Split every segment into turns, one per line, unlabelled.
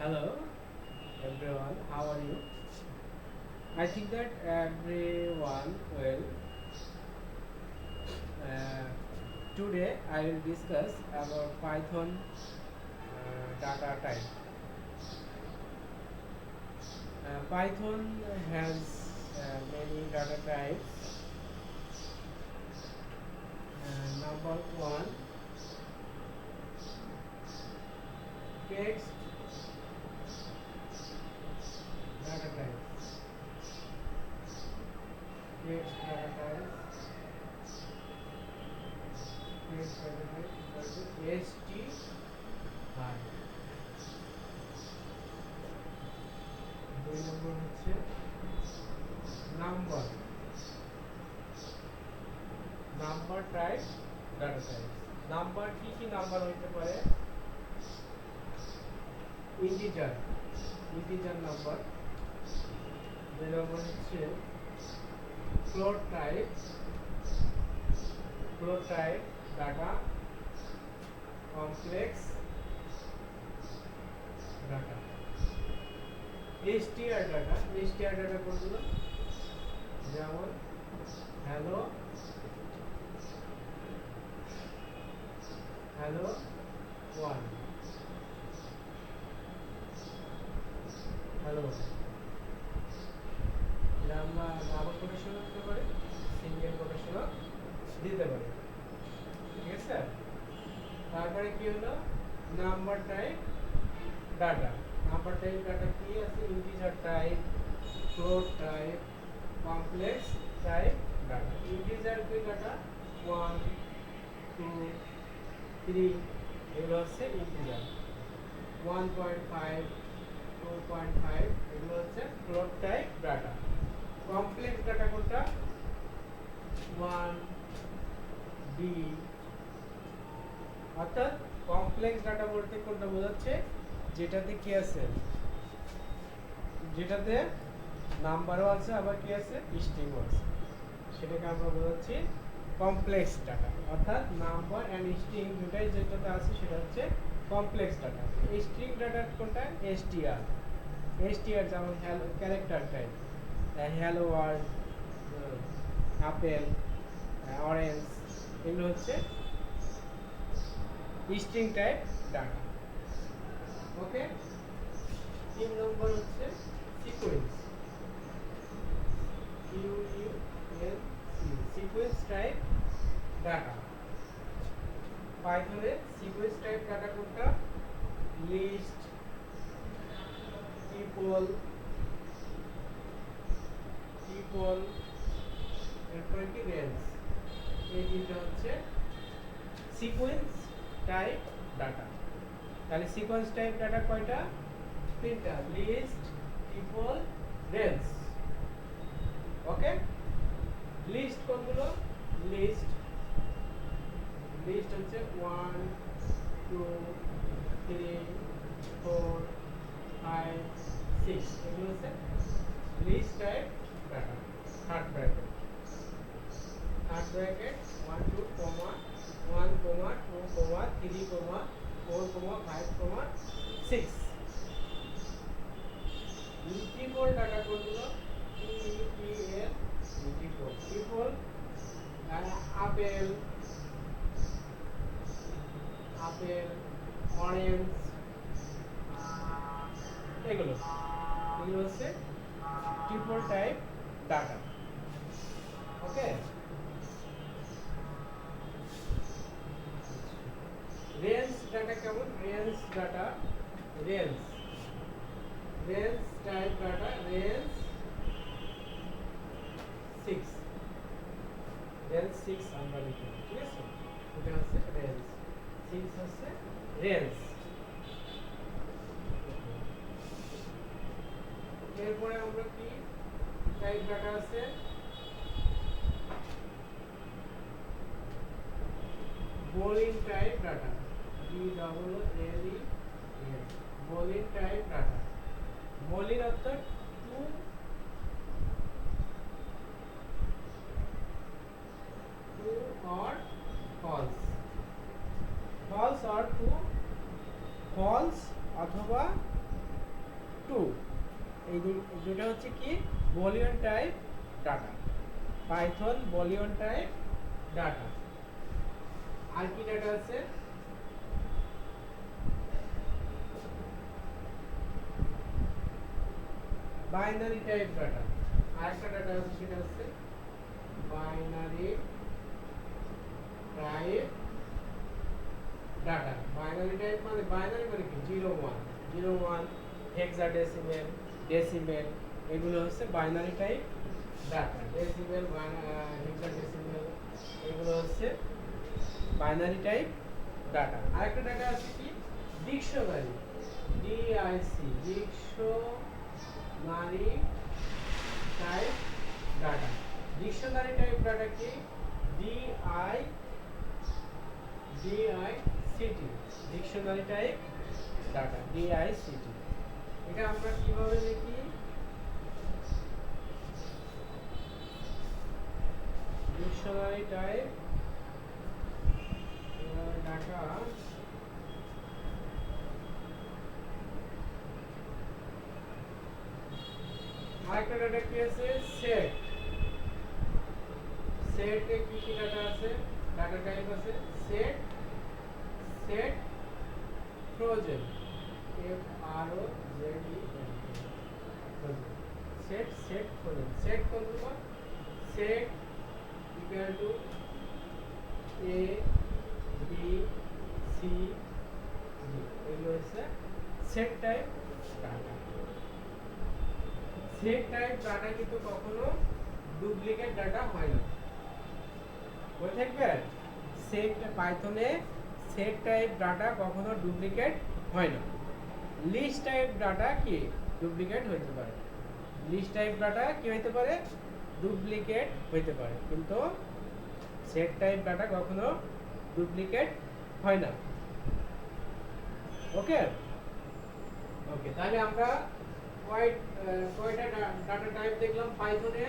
Hello everyone, how are you? I think that everyone will. Uh, Today I will discuss about Python data type. Python has many data types. Number one, text data types. Text data types. Text data type STR. দুই নম্বর হচ্ছে number type data type. Number কি number হইতে পারে? Integer number. দুই নম্বর হচ্ছে float type data, complex data. STR data কোনগুলো? যেমন hello one, এটা আমরা ডাবল কোটেশনও দিতে পারি, সিঙ্গেল কোটেশনও দিতে পারি। ঠিক আছে। তারপরে কি হলো number type data. Number type data কি আছে? Integer type, float type, complex type data. Integer কি ডাটা? 1 2 3 এগুলো হচ্ছে ইন্টিজার। 1.5 2.5 এগুলো হচ্ছে float type data. Complex data কোনটা? 1 D। অর্থাৎ কমপ্লেক্স ডাটা বলতে কোনটা বোঝাচ্ছে? যেটাতে কি আছে? যেটাতে নাম্বারও আছে, আবার কি আছে? স্ট্রিংও আছে, সেটাকে আমরা বোঝাচ্ছি কমপ্লেক্স ডাটা। অর্থাৎ নাম্বার এন্ড স্ট্রিং দুটাই যেটাতে আছে সেটা হচ্ছে কমপ্লেক্স ডাটা। স্ট্রিং ডাটা কোনটা? STR যেমন hello character type, hello world, apple, orange, এগুলো হচ্ছে string type data. Okay. 3 number হচ্ছে সিকোয়েন্স, সিকোয়েন্স টাইপ ডাটা। পাইথনের সিকোয়েন্স টাইপ ডাটা কোনটা? লিস্ট, টিপল, এরপরে কি রেঞ্জ। এই তিনটা হচ্ছে সিকোয়েন্স টাইপ ডাটা। তাহলে সিকোয়েন্স টাইপ ডাটা কয়টা? তিনটা, list, tuple, range. Okay. List কোনগুলো? লিস্ট হচ্ছে 1 2 3 4 5 6 এগুলো হচ্ছে list type data. Third bracket 1 2 comma 1 comma 2 comma 3 comma 4 comma 5 কমা 6। টিপল ডাটা কোনগুলো? টিপল আপেল, অরেঞ্জ, এগুলো হচ্ছে tuple type data. Okay. Range data কেমন? রেঞ্জ টাইপ ডাটা, রেঞ্জ 6 আমরা লিখি। ঠিক আছে। এটা হচ্ছে রেঞ্জ, 6 হচ্ছে রেঞ্জ। এরপরে আমরা কি টাইপ ডাটা আছে? Boolean type data, BOOLEAN, boolean type data. Boolean অর্থাৎ true or false, false or true, false অথবা boolean type data, Python boolean type data. আর কি ডাটা আছে? Binary type data. আরেকটা ডাটা আছে, সেটা হচ্ছে binary type data. Binary type মানে বাইনারি মানে কি 0 1 হেক্সাডেসিমেল, ডেসিমেল, এগুলো হচ্ছে binary type data. Decimal, hexadecimal, এগুলো হচ্ছে বাইনারি টাইপ ডাটা। আরেকটা ডাটা আছে কি dictionary, DIC, dictionary type data. Dictionary type data কি DICT, dictionary type data, DICT. এটা আমরা কিভাবে লিখি? ডিকশনারি টাইপ ডাটা আরেকটা ডাটা কি আছে? সেট। সেটে কি কি ডাটা আছে? ডাটা টাইপ আছে set, set frozen, F R O Z E N, set, set frozen. Set কোনটা? Set equal to A B C D, এগুলো হচ্ছে set type data. Set type data কিন্তু কখনো ডুপ্লিকেট ডাটা হয় না। মনে থাকবে, সেট পাইথনে সেট টাইপ ডাটা কখনো ডুপ্লিকেট হয় না। লিস্ট টাইপ ডাটা কি ডুপ্লিকেট হতে পারে, লিস্ট টাইপ ডাটা কি হতে পারে? ডুপ্লিকেট হতে পারে, কিন্তু সেট টাইপ ডাটা কখনো ডুপ্লিকেট হয় না। ওকে ওকে, তাহলে আমরা কয়টা ডাটা টাইপ দেখলাম পাইথনে?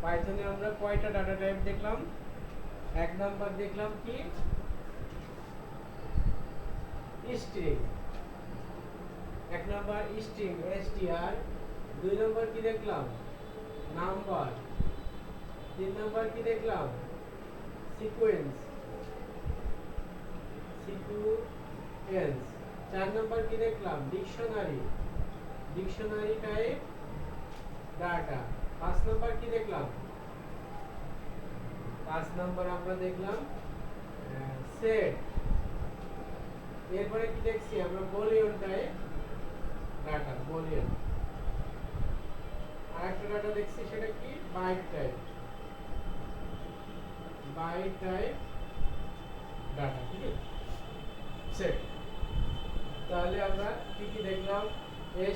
পাইথনে আমরা কয়টা ডাটা টাইপ দেখলাম? এক নাম্বার দেখলাম কি স্ট্রিং, এক নাম্বার স্ট্রিং str। দুই নাম্বার কি দেখলাম? নাম্বার। তিন নাম্বার কি দেখলাম? Sequence, sequence. চার নাম্বার কি দেখলাম? Dictionary, dictionary type data. পাঁচ নাম্বার কি দেখলাম? পাঁচ নাম্বার আমরা দেখলাম সেট। এরপরে কি দেখছি আমরা? Boolean type data, boolean. আরেকটা ডাটা দেখছি, সেটা কি byte type, byte type data. ঠিক আছে, সেট। তাহলে আমরা কি কি দেখলাম?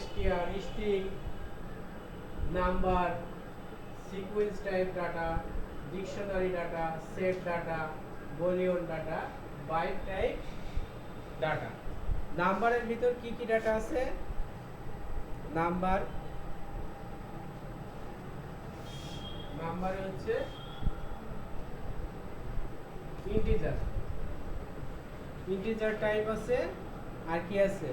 str, string, number, sequence type data, dictionary data, set data, boolean data, byte type data. নাম্বারের ভিতর কি কি ডাটা আছে? নাম্বার, নাম্বারে হচ্ছে ইন্টিজার, ইন্টিজার টাইপ আছে। আর কি আছে?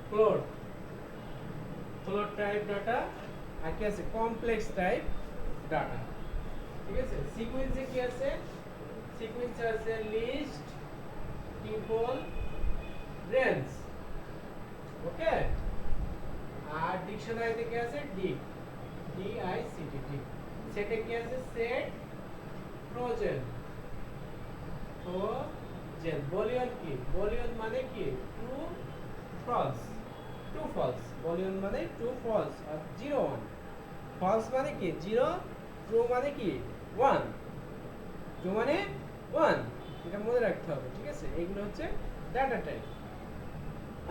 Float, float type data. আর কি আছে? Complex type data. ঠিক আছে, সিকোয়েন্সে কি আছে? সিকোয়েন্সে আছে লিস্ট, টিপল, রেঞ্জ। ওকে, আর ডিকশনারিতে কি আছে? Deep, ডিআইসিটি, deep. সেটে কি আছে? Set, frozen, frozen. বুলিয়ন কি? বুলিয়ন মানে কি? True, false, true false. Bullion মানে ট্রু ফলস আর 0 1। ফলস মানে কি? 0, ট্রু মানে কি? 1, ট্রু মানে 1। এটা মনে রাখতে হবে। ঠিক আছে, এগুলো হচ্ছে ডাটা টাইপ।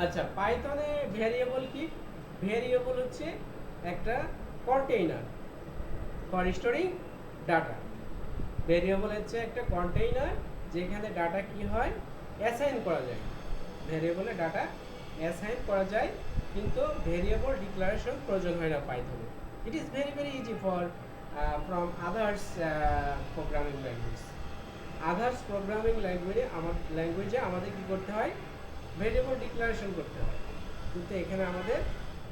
আচ্ছা, পাইথনে ভেরিয়েবল কি? ভেরিয়েবল হচ্ছে একটা container for storing data. Variable হচ্ছে একটা কন্টেইনার যেখানে ডাটা কি হয়? অ্যাসাইন করা যায়। ভেরিয়েবলে ডাটা অ্যাসাইন করা যায়, কিন্তু ভেরিয়েবল ডিক্লারেশন প্রয়োজন হয় না পাইথনে। It is very very easy for from others programming language. Others programming ল্যাঙ্গুয়েজে আমাদের কি করতে হয়, ভেরিয়েবল ডিক্লারেশন করতে হয়। কিন্তু এখানে আমাদের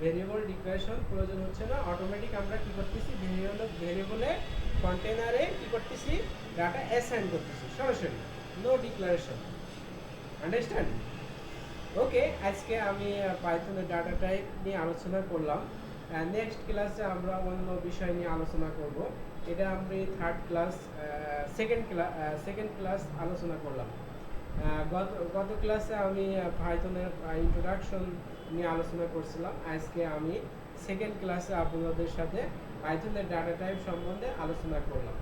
ভেরিয়েবল ডিক্লারেশন প্রয়োজন হচ্ছে না, অটোমেটিক আমরা কি করতেছি, ভেরিয়েবলে কন্টেনারে কি করতেছি, ডাটা অ্যাসাইন করতেছি সরাসরি, নো ডিক্লারেশন। আন্ডারস্ট্যান্ড? ওকে, আজকে আমি পাইথনের ডাটা টাইপ নিয়ে আলোচনা করলাম। নেক্সট ক্লাসে আমরা অন্য বিষয় নিয়ে আলোচনা করব। এটা আমি সেকেন্ড ক্লাস আলোচনা করলাম। গত ক্লাসে আমি পাইথনের ইন্ট্রোডাকশন নিয়ে আলোচনা করছিলাম। আজকে আমি সেকেন্ড ক্লাসে আপনাদের সাথে পাইথনের ডাটা টাইপ সম্বন্ধে আলোচনা করলাম।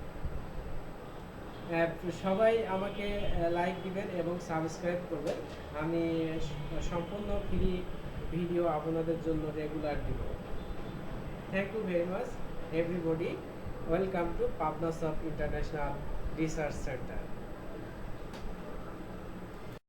সবাই আমাকে লাইক দিবেন এবং সাবস্ক্রাইব করবেন। আমি সম্পূর্ণ ফ্রি ভিডিও আপনাদের জন্য রেগুলার দিব। Thank you very much everybody. Welcome to Pabnasoft international research centre.